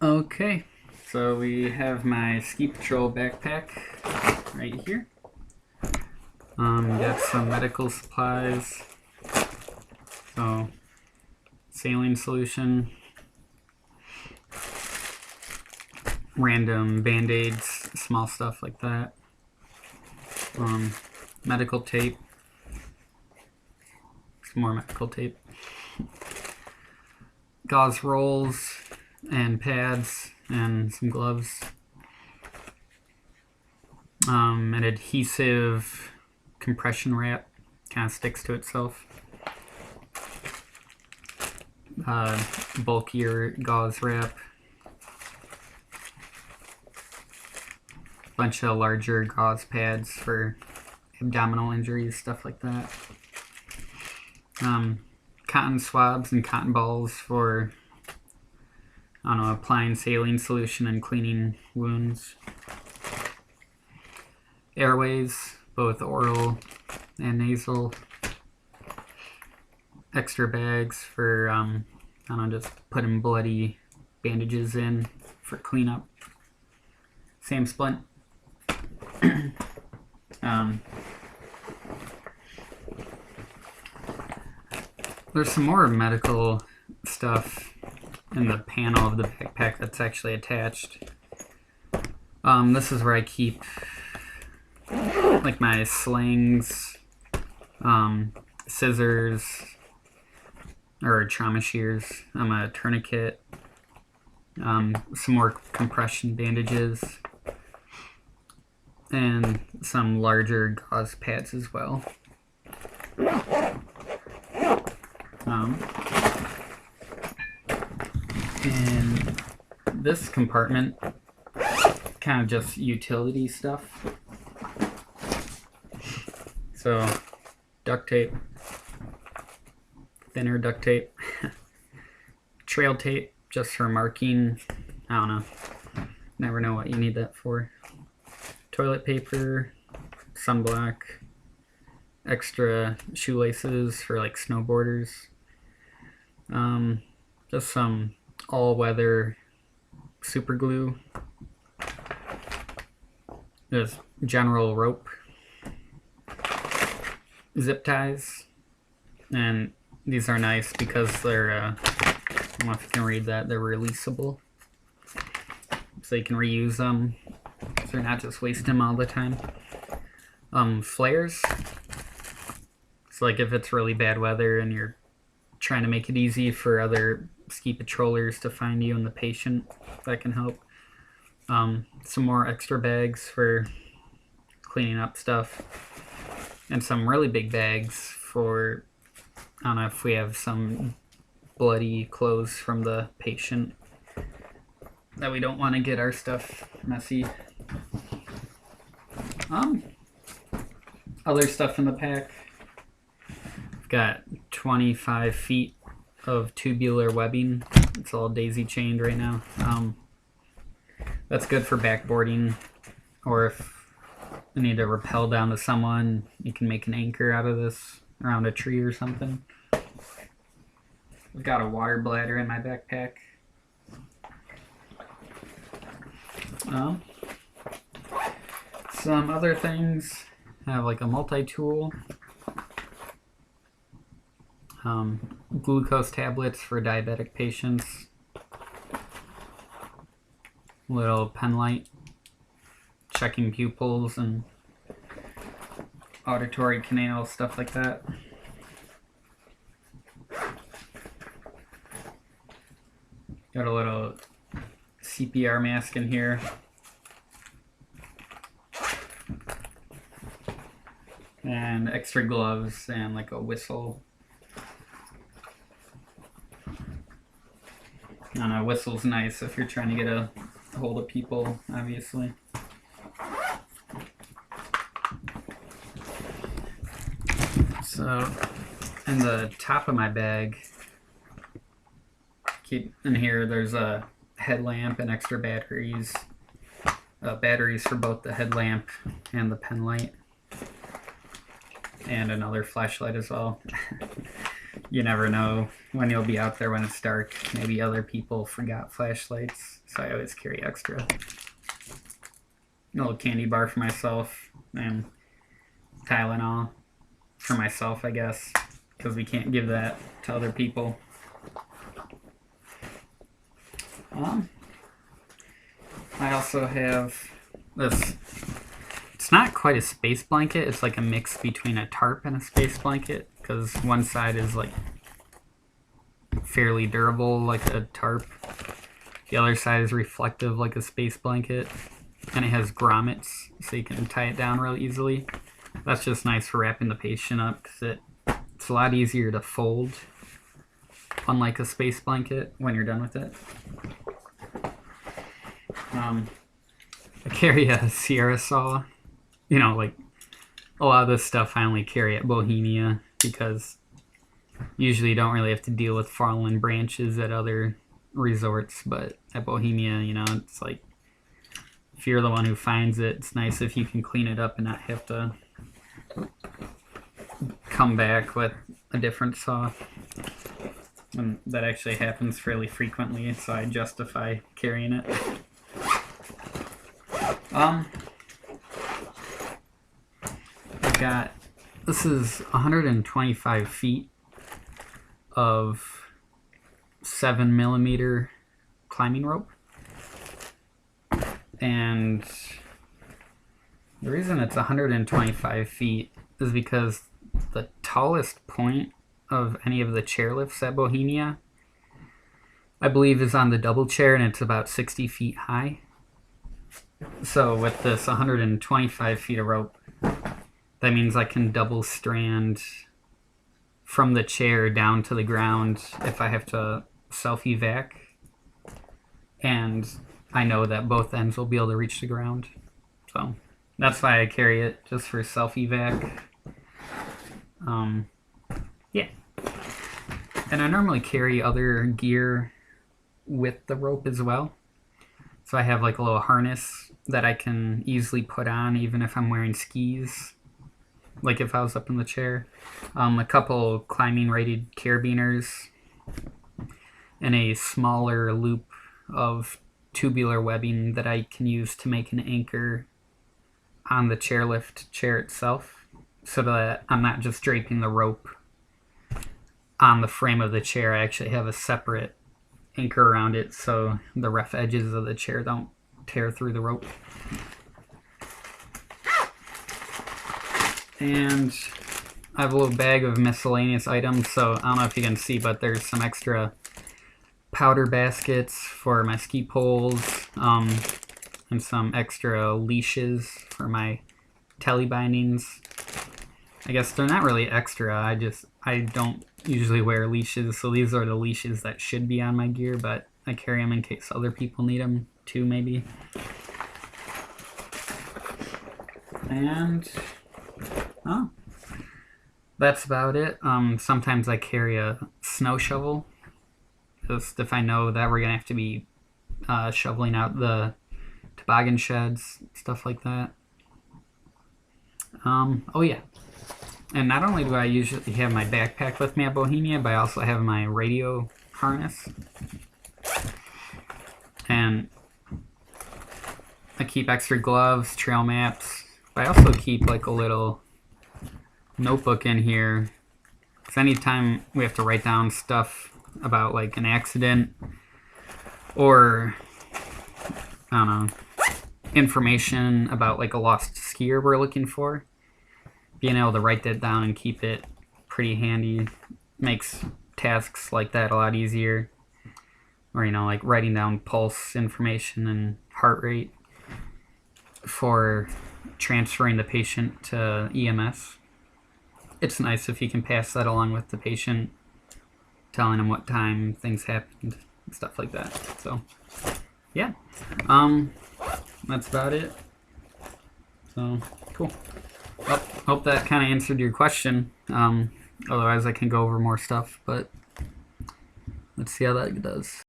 Okay, so we have my ski patrol backpack right here. Got some medical supplies. So, saline solution, random band-aids, small stuff like that. Medical tape, some more medical tape. Gauze rolls and pads and some gloves. An adhesive compression wrap, kind of sticks to itself. Bulkier gauze wrap. Bunch of larger gauze pads for abdominal injuries, stuff like that. Cotton swabs and cotton balls for, I don't know, applying saline solution and cleaning wounds. Airways, both oral and nasal. Extra bags for, I don't know, just putting bloody bandages in for cleanup. Same splint. There's some more medical stuff in the panel of the backpack that's actually attached. This is where I keep like my slings, scissors, or trauma shears, a tourniquet, some more compression bandages, and some larger gauze pads as well. In this compartment, kind of just utility stuff. So, duct tape, thinner duct tape, trail tape just for marking. I don't know. Never know what you need that for. Toilet paper, sunblock, extra shoelaces for like snowboarders. Just some all-weather super glue. Just general rope. Zip ties. And these are nice because they're, I don't know if you can read that, they're releasable. So you can reuse them. So you're not just wasting them all the time. Flares. So like if it's really bad weather and you're trying to make it easy for other ski patrollers to find you and the patient, that can help. Some more extra bags for cleaning up stuff. And some really big bags for, I don't know, if we have some bloody clothes from the patient that we don't want to get our stuff messy. Other stuff in the pack. I've got 25 feet of tubular webbing. It's all daisy chained right now. That's good for backboarding, or if you need to rappel down to someone, you can make an anchor out of this around a tree or something. I've got a water bladder in my backpack. Some other things, I have like a multi-tool, glucose tablets for diabetic patients, little pen light, checking pupils and auditory canals, stuff like that. Got a little CPR mask in here. And extra gloves and like a whistle. I don't know, whistle's nice if you're trying to get a hold of people, obviously. So, in the top of my bag, keep in here, there's a headlamp and extra batteries. Batteries for both the headlamp and the pen light. And another flashlight as well. you never know when you'll be out there when it's dark. Maybe other people forgot flashlights, so I always carry extra. A little candy bar for myself, and Tylenol for myself, I guess, because we can't give that to other people. I also have this. It's not quite a space blanket. It's like a mix between a tarp and a space blanket, because one side is like fairly durable like a tarp. The other side is reflective like a space blanket, and it has grommets so you can tie it down real easily. That's just nice for wrapping the patient up because it's a lot easier to fold, unlike a space blanket, when you're done with it. I carry a Sierra saw. You know, like a lot of this stuff I only carry at Bohemia because usually you don't really have to deal with fallen branches at other resorts, but at Bohemia, you know, it's like if you're the one who finds it, it's nice if you can clean it up and not have to come back with a different saw. And that actually happens fairly frequently, so I justify carrying it. This is 125 feet of 7mm climbing rope, and the reason it's 125 feet is because the tallest point of any of the chairlifts at Bohemia, I believe, is on the double chair, and it's about 60 feet high. So with this 125 feet of rope, that means I can double strand from the chair down to the ground if I have to self-evac. And I know that both ends will be able to reach the ground. So that's why I carry it, just for self-evac. Yeah. And I normally carry other gear with the rope as well. So I have like a little harness that I can easily put on even if I'm wearing skis, like if I was up in the chair. A couple climbing rated carabiners, and a smaller loop of tubular webbing that I can use to make an anchor on the chairlift chair itself, so that I'm not just draping the rope on the frame of the chair. I actually have a separate anchor around it so the rough edges of the chair don't tear through the rope. And I have a little bag of miscellaneous items, so I don't know if you can see, but there's some extra powder baskets for my ski poles, and some extra leashes for my telly bindings. I guess they're not really extra, I don't usually wear leashes, so these are the leashes that should be on my gear, but I carry them in case other people need them too, maybe. And that's about it. Sometimes I carry a snow shovel, just if I know that we're gonna have to be shoveling out the toboggan sheds, stuff like that. Oh yeah, and not only do I usually have my backpack with me at Bohemia, but I also have my radio harness, and I keep extra gloves, trail maps. But I also keep like a little notebook in here, because anytime we have to write down stuff about like an accident or, I don't know, information about like a lost skier we're looking for, being able to write that down and keep it pretty handy makes tasks like that a lot easier. Or, you know, like writing down pulse information and heart rate for transferring the patient to EMS. It's nice if you can pass that along with the patient, telling them what time things happened and stuff like that. So yeah, that's about it. So cool. Well, hope that kind of answered your question. Otherwise I can go over more stuff, but let's see how that does.